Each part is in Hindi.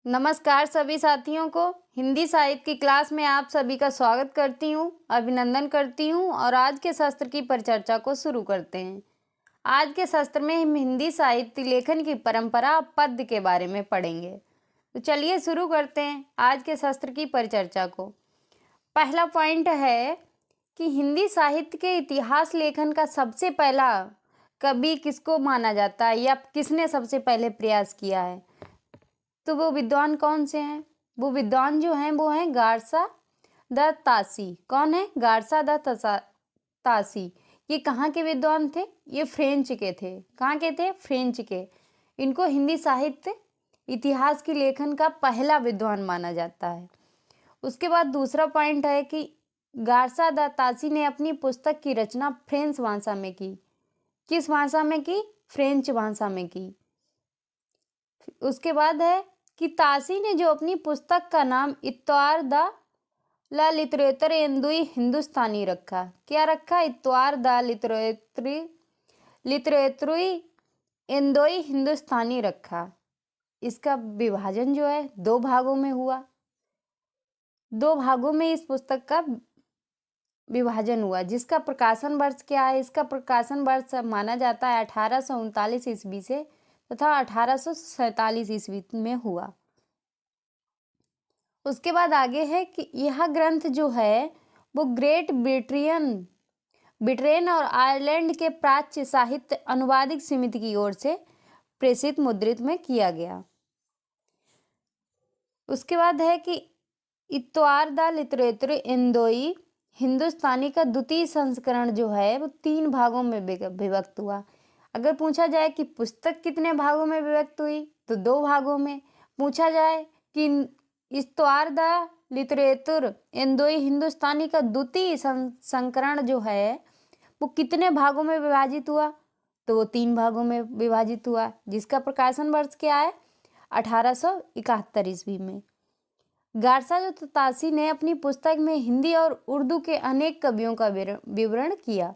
नमस्कार सभी साथियों को। हिंदी साहित्य की क्लास में आप सभी का स्वागत करती हूँ, अभिनंदन करती हूँ और आज के शास्त्र की परिचर्चा को शुरू करते हैं। आज के शास्त्र में हम हिंदी साहित्य लेखन की परंपरा पद्य के बारे में पढ़ेंगे। तो चलिए शुरू करते हैं आज के शास्त्र की परिचर्चा को। पहला पॉइंट है कि हिंदी साहित्य के इतिहास लेखन का सबसे पहला कवि किसको माना जाता है या किसने सबसे पहले प्रयास किया है। तो वो विद्वान कौन से हैं? वो विद्वान जो हैं वो हैं गारसा द तासी। कौन है? गारसा द तासी। ये कहाँ के विद्वान थे? ये फ्रेंच के थे। कहाँ के थे? फ्रेंच के। इनको हिंदी साहित्य इतिहास की लेखन का पहला विद्वान माना जाता है। उसके बाद दूसरा पॉइंट है कि गारसा द तासी ने अपनी पुस्तक की रचना फ्रेंच भाषा में की। किस भाषा में की? फ्रेंच भाषा में की। उसके बाद है कि तासी ने जो अपनी पुस्तक का नाम इत्वार द ला लिटरेचर एंदुई हिंदुस्तानी रखा। क्या रखा? इत्वार द लिटरेचर एंदुई हिंदुस्तानी रखा। इसका विभाजन जो है 2 भागों में हुआ। 2 भागों में इस पुस्तक का विभाजन हुआ। जिसका प्रकाशन वर्ष क्या है? इसका प्रकाशन वर्ष माना जाता है 1839 ईस्वी से तथा 1847 ईस्वी में हुआ। उसके बाद आगे है कि यह ग्रंथ जो है वो ग्रेट ब्रिटेन और आयरलैंड के प्राच्य साहित्य अनुवादिक समिति की ओर से प्रेषित मुद्रित में किया गया। उसके बाद है कि इत्वार द लिटरेचर एंदोई हिंदुस्तानी का द्वितीय संस्करण जो है वो 3 भागों में विभक्त हुआ। अगर पूछा जाए कि पुस्तक कितने भागों में विभक्त हुई तो 2 भागों में। पूछा जाए कि इत्वार द लिटरेचर एंदोई हिंदुस्तानी का द्वितीय संस्करण जो है वो कितने भागों में विभाजित हुआ तो वो 3 भागों में विभाजित हुआ। जिसका प्रकाशन वर्ष क्या है? 1871 ईस्वी में। गारसा द तासी ने अपनी पुस्तक में हिंदी और उर्दू के अनेक कवियों का विवरण किया।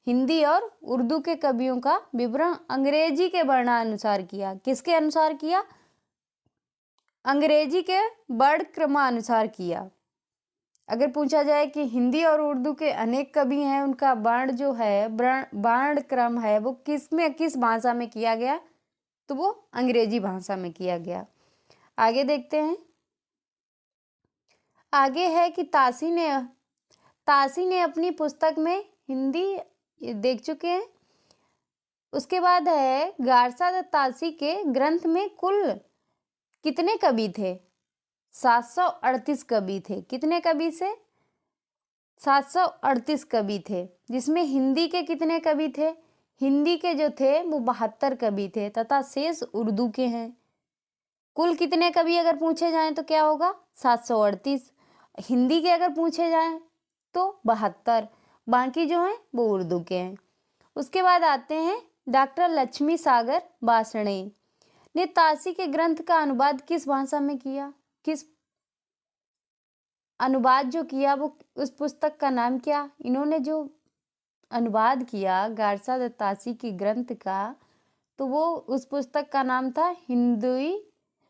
हिंदी और उर्दू के कवियों का विवरण अंग्रेजी के वर्णानुसार किया। किसके अनुसार किया? अंग्रेजी के वर्ण क्रमानुसार किया। अगर पूछा जाए कि हिंदी और उर्दू के अनेक कवि हैं, उनका वर्ण जो है वर्ण क्रम है वो किस भाषा में किया गया तो वो अंग्रेजी भाषा में किया गया। आगे देखते हैं। आगे है कि तासी ने अपनी पुस्तक में हिंदी देख चुके हैं। उसके बाद है गारसा द तासी के ग्रंथ में कुल कितने कवि थे? 738 कवि थे। कितने कवि से? 738 कवि थे। जिसमें हिंदी के कितने कवि थे? हिंदी के जो थे वो 72 कवि थे तथा शेष उर्दू के हैं। कुल कितने कवि अगर पूछे जाएं तो क्या होगा? 738। हिंदी के अगर पूछे जाएं तो 72। बाकी जो हैं वो उर्दू के हैं। उसके बाद आते हैं डॉक्टर लक्ष्मी सागर बासणे ने तासी के ग्रंथ का अनुवाद किस भाषा में किया? किस अनुवाद जो किया वो उस पुस्तक का नाम क्या? इन्होंने जो अनुवाद किया गारसा द तासी के ग्रंथ का तो वो उस पुस्तक का नाम था हिंदुई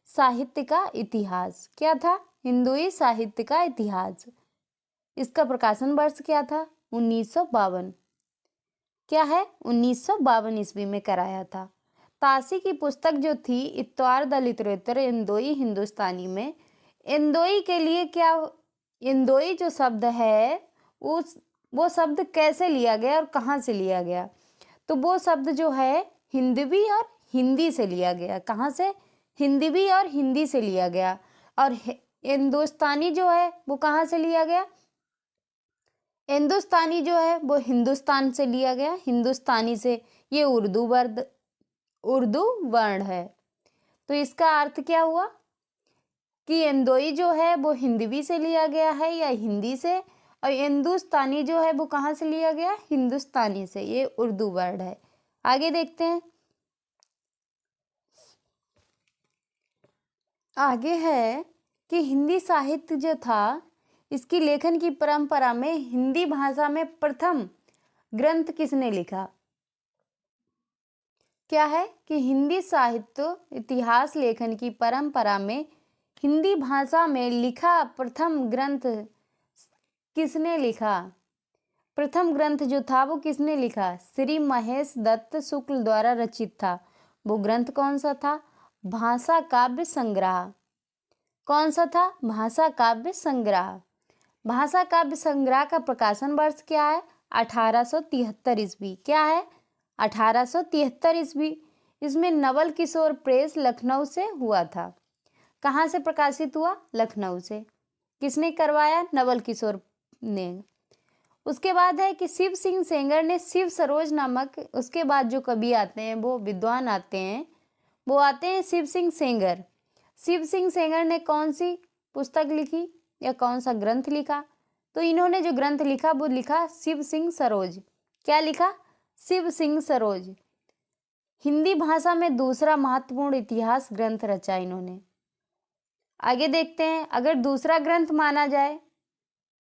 साहित्य का इतिहास। क्या था? हिंदुई साहित्य का इतिहास। इसका प्रकाशन वर्ष क्या था? 1952। क्या है? 1952 ईस्वी में कराया था। तासी की पुस्तक जो थी इत्वार द लिटरेचर एंदोई हिंदुस्तानी में एंदोई के लिए क्या? एंदोई जो शब्द है वो शब्द कैसे लिया गया और कहाँ से लिया गया? तो वो शब्द जो है हिंदवी और हिंदी से लिया गया। कहाँ से? हिंदवी और हिंदी से लिया गया। और हिंदुस्तानी जो है वो कहाँ से लिया गया? हिंदुस्तानी जो है वो हिंदुस्तान से लिया गया। हिंदुस्तानी से ये उर्दू वर्ण है। तो इसका अर्थ क्या हुआ कि एंदोई जो है वो हिंदवी से लिया गया है या हिंदी से, और हिंदुस्तानी जो है वो कहाँ से लिया गया? हिंदुस्तानी से। ये उर्दू वर्ड है। आगे देखते हैं। आगे है कि हिंदी साहित्य जो था इसकी लेखन की परंपरा में हिंदी भाषा में प्रथम ग्रंथ किसने लिखा? क्या है कि हिंदी साहित्य इतिहास लेखन की परंपरा में हिंदी भाषा में लिखा प्रथम ग्रंथ किसने लिखा? प्रथम ग्रंथ जो था वो किसने लिखा? श्री महेश दत्त शुक्ल द्वारा रचित था। वो ग्रंथ कौन सा था? भाषा काव्य संग्रह। कौन सा था? भाषा काव्य संग्रह। भाषा काव्य संग्रह का प्रकाशन वर्ष क्या है? 1873 ईस्वी। क्या है? 1873 ईस्वी। इसमें नवल किशोर प्रेस लखनऊ से हुआ था। कहाँ से प्रकाशित हुआ? लखनऊ से। किसने करवाया? नवल किशोर ने। उसके बाद है कि शिव सिंह सेंगर ने शिव सरोज नामक, उसके बाद जो कवि आते हैं वो विद्वान आते हैं, वो आते हैं शिव सिंह सेंगर। शिव सिंह सेंगर ने कौन सी पुस्तक लिखी या कौन सा ग्रंथ लिखा? तो इन्होंने जो ग्रंथ लिखा वो लिखा शिव सिंह सरोज। क्या लिखा? शिव सिंह सरोज। हिंदी भाषा में दूसरा महत्वपूर्ण इतिहास ग्रंथ रचा इन्होंने। आगे देखते हैं, अगर दूसरा ग्रंथ माना जाए,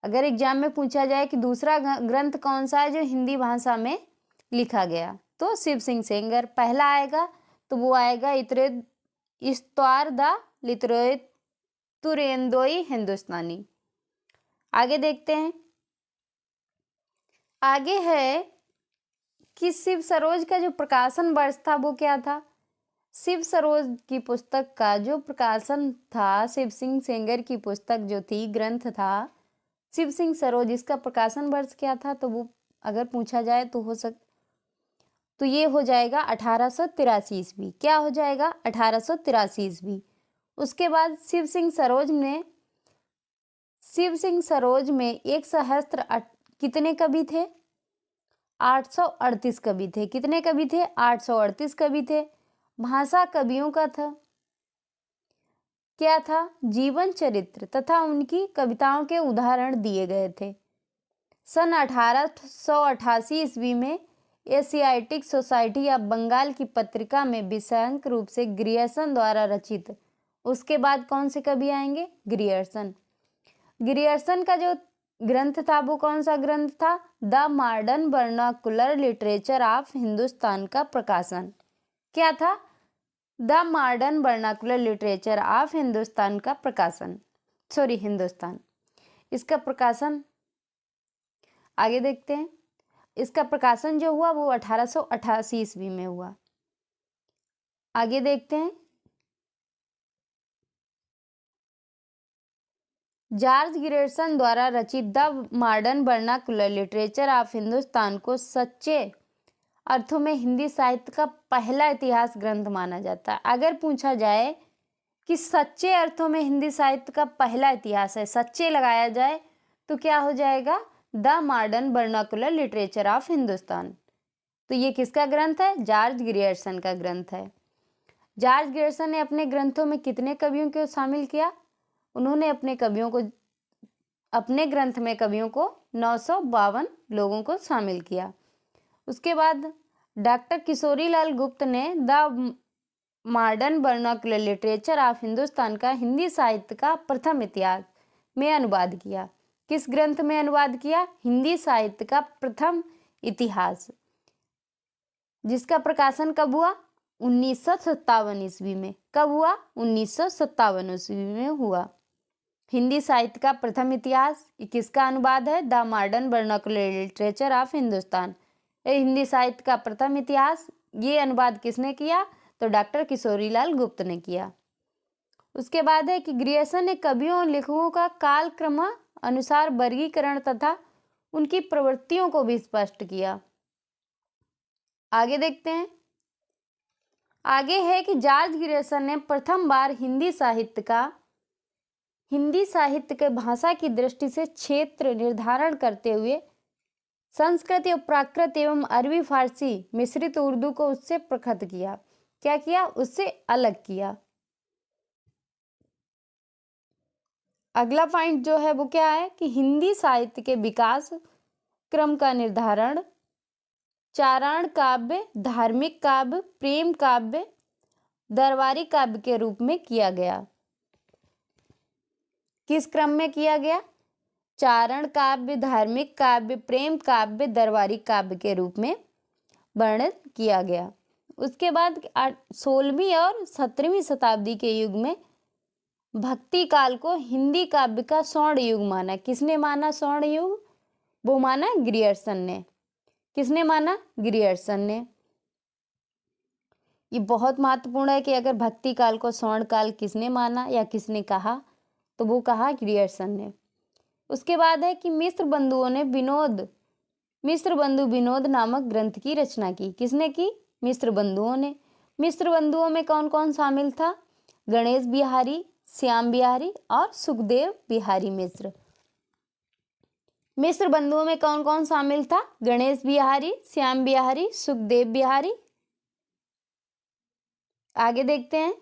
अगर एग्जाम में पूछा जाए कि दूसरा ग्रंथ कौन सा है जो हिंदी भाषा में लिखा गया, तो शिव सिंह सेंगर पहला आएगा। तो वो आएगा इस्तवार द लिटरेतुरेंदोई हिंदुस्तानी। आगे देखते हैं, आगे है कि शिव सरोज का जो प्रकाशन वर्ष था वो क्या था? शिव सरोज की पुस्तक का जो प्रकाशन था, शिव सिंह सेंगर की पुस्तक जो थी, ग्रंथ था शिव सिंह सरोज, इसका प्रकाशन वर्ष क्या था? तो वो अगर पूछा जाए तो ये हो जाएगा 1883 ईस्वी। क्या हो जाएगा? 1883 ईस्वी। उसके बाद शिव सिंह सरोज में एक सहस्त्र कितने कवि थे? 838 कवि थे। कितने कवि थे? 838 कवि थे। भाषा कवियों का था, क्या था? जीवन चरित्र तथा उनकी कविताओं के उदाहरण दिए गए थे। सन 1888 ईस्वी में एशियाटिक सोसाइटी ऑफ बंगाल की पत्रिका में विषयांक रूप से ग्रियर्सन द्वारा रचित। उसके बाद कौन से कवि आएंगे? ग्रियर्सन का जो ग्रंथ था वो कौन सा ग्रंथ था? The modern vernacular literature of Hindustan का प्रकाशन। क्या था? The modern vernacular literature of Hindustan का प्रकाशन, हिंदुस्तान। इसका प्रकाशन आगे देखते हैं। इसका प्रकाशन जो हुआ वो 1888 ईस्वी में हुआ। आगे देखते हैं, जॉर्ज ग्रियर्सन द्वारा रचित the modern vernacular literature of Hindustan को सच्चे अर्थों में हिंदी साहित्य का पहला इतिहास ग्रंथ माना जाता है। अगर पूछा जाए कि सच्चे अर्थों में हिंदी साहित्य का पहला इतिहास है, सच्चे लगाया जाए तो क्या हो जाएगा? The modern vernacular literature of Hindustan. तो ये किसका ग्रंथ है? जॉर्ज ग्रियर्सन का ग्रंथ है। जॉर्ज ग्रियर्सन ने अपने ग्रंथों में कितने कवियों को शामिल किया? उन्होंने अपने ग्रंथ में कवियों को 952 लोगों को शामिल किया। उसके बाद डॉक्टर किशोरीलाल गुप्त ने the modern vernacular literature of Hindustan का हिंदी साहित्य का प्रथम इतिहास में अनुवाद किया। किस ग्रंथ में अनुवाद किया? हिंदी साहित्य का प्रथम इतिहास, जिसका प्रकाशन कब हुआ? 1957 ईस्वी में। कब हुआ? 1957 ईस्वी में हुआ। हिंदी साहित्य का प्रथम इतिहास किसका अनुवाद है? The modern vernacular literature of Hindustan. Hindi साहित्य का प्रथम इतिहास, ये अनुवाद किसने किया? तो डॉक्टर किशोरीलाल गुप्त ने किया। उसके बाद है कि ग्रियर्सन ने कवियों और लेखकों का कालक्रम अनुसार वर्गीकरण तथा उनकी प्रवृत्तियों को भी स्पष्ट किया। आगे देखते हैं, आगे है कि जॉर्ज ग्रियर्सन ने प्रथम बार हिंदी साहित्य के भाषा की दृष्टि से क्षेत्र निर्धारण करते हुए संस्कृत और प्राकृत एवं अरबी फारसी मिश्रित उर्दू को उससे प्रखट किया। क्या किया? उससे अलग किया। अगला पॉइंट जो है वो क्या है कि हिंदी साहित्य के विकास क्रम का निर्धारण चारण काव्य, धार्मिक काव्य, प्रेम काव्य, दरबारी काव्य के रूप में किया गया। किस क्रम में किया गया? चारण काव्य, धार्मिक काव्य, प्रेम काव्य, दरबारी काव्य के रूप में वर्णित किया गया। उसके बाद 16वीं और 17वीं शताब्दी के युग में भक्ति काल को हिंदी काव्य का स्वर्ण युग माना। किसने माना स्वर्ण युग? वो माना ग्रियर्सन ने। किसने माना? ग्रियर्सन ने। ये बहुत महत्वपूर्ण है कि अगर भक्ति काल को स्वर्ण काल किसने माना या किसने कहा, तो वो कहा ग्रियर्सन ने। उसके बाद है कि मिस्र बंधु विनोद नामक ग्रंथ की रचना की। किसने की? मिस्र बंधुओं ने। मिस्र बंधुओं में कौन कौन शामिल था? गणेश बिहारी, श्याम बिहारी और सुखदेव बिहारी मिश्र। मिस्र बंधुओं में कौन कौन शामिल था? गणेश बिहारी, श्याम बिहारी, सुखदेव बिहारी। आगे देखते हैं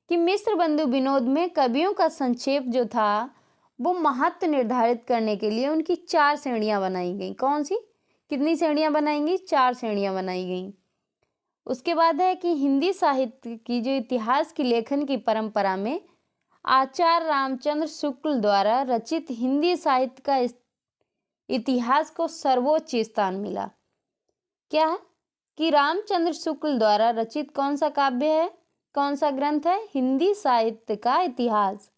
कि मिस्र बंधु विनोद में कवियों का संक्षेप जो था वो महत्व निर्धारित करने के लिए उनकी 4 श्रेणियां बनाई गई। कौन सी? कितनी श्रेणियां बनाई गई? 4 श्रेणियां बनाई गई। उसके बाद है कि हिंदी साहित्य की जो इतिहास की लेखन की परंपरा में आचार्य रामचंद्र शुक्ल द्वारा रचित हिंदी साहित्य का इतिहास को सर्वोच्च स्थान मिला। क्या है? कि रामचंद्र शुक्ल द्वारा रचित कौन सा काव्य है, कौन सा ग्रंथ है? हिंदी साहित्य का इतिहास।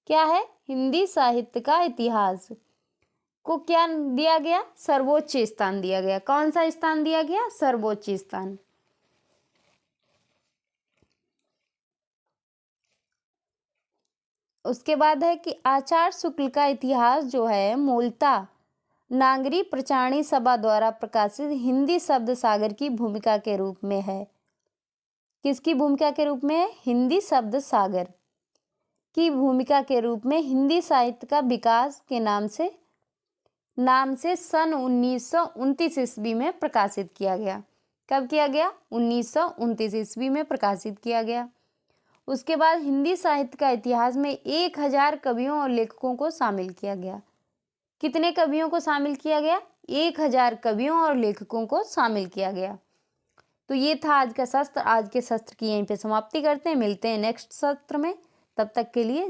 क्या है? हिंदी साहित्य का इतिहास को क्या दिया गया? सर्वोच्च स्थान दिया गया। कौन सा स्थान दिया गया? सर्वोच्च स्थान। उसके बाद है कि आचार्य शुक्ल का इतिहास जो है मूलतः नागरी प्रचारणी सभा द्वारा प्रकाशित हिंदी शब्द सागर की भूमिका के रूप में है। किसकी भूमिका के रूप में है? हिंदी शब्द सागर की भूमिका के रूप में हिंदी साहित्य का विकास के नाम से सन 1929 ईस्वी में प्रकाशित किया गया। कब किया गया? 1929 ईस्वी में प्रकाशित किया गया। उसके बाद हिंदी साहित्य का इतिहास में 1000 कवियों और लेखकों को शामिल किया गया। कितने कवियों को शामिल किया गया? 1000 कवियों और लेखकों को शामिल किया गया। तो ये था आज का सत्र। आज के सत्र की यहीं पे समाप्ति करते हैं। मिलते हैं नेक्स्ट सत्र में। तब तक के लिए